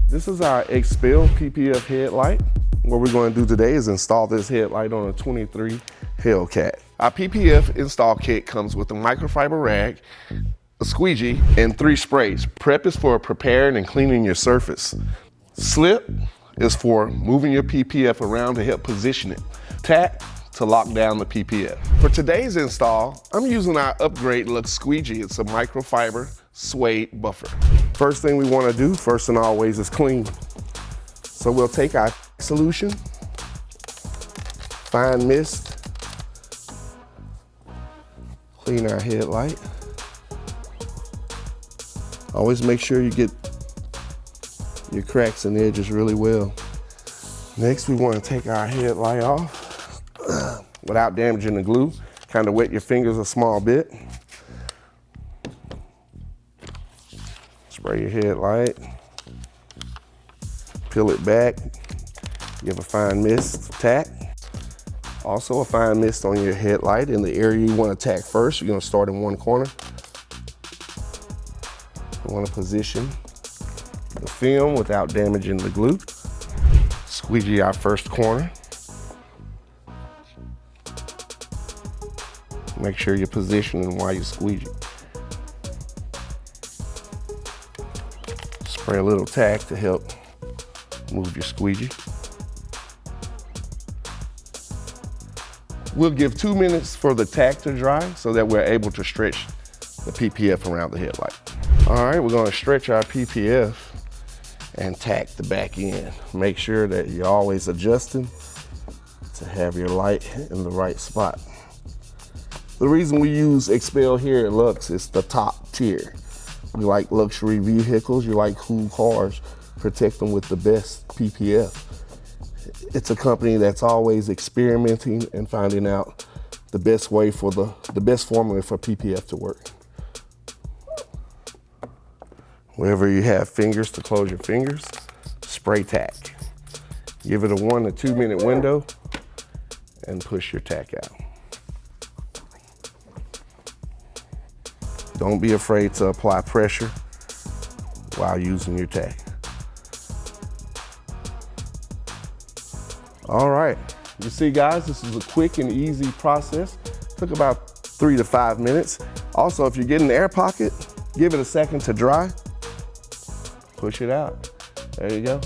This is our XPEL PPF headlight. What we're going to do today is install this headlight on a 23 Hellcat. Our PPF install kit comes with a microfiber rag, a squeegee, and 3 sprays. Prep is for preparing and cleaning your surface. Slip is for moving your PPF around to help position it. Tack to lock down the PPF. For today's install, I'm using our upgrade Luxe squeegee. It's a microfiber suede buffer. First thing we want to do, first and always, is clean. So we'll take our solution, fine mist, clean our headlight. Always make sure you get your cracks and edges really well. Next, we want to take our headlight off without damaging the glue. Kind of wet your fingers a small bit. Spray your headlight, peel it back, give a fine mist, tack. Also a fine mist on your headlight in the area you want to tack first. You're going to start in one corner. You want to position the film without damaging the glue. Squeegee our first corner. Make sure you're positioning while you squeegee. Spray a little tack to help move your squeegee. We'll give 2 minutes for the tack to dry so that we're able to stretch the PPF around the headlight. All right, we're gonna stretch our PPF and tack the back end. Make sure that you're always adjusting to have your light in the right spot. The reason we use XPEL here at Luxe is the top tier. We like luxury vehicles, you like cool cars, protect them with the best PPF. It's a company that's always experimenting and finding out the best way for the best formula for PPF to work. Wherever you have fingers to close your fingers, spray tack. Give it a 1 to 2 minute window and push your tack out. Don't be afraid to apply pressure while using your tack. All right, you see guys, this is a quick and easy process. Took about 3 to 5 minutes. Also, if you're getting an air pocket, give it a second to dry. Push it out. There you go.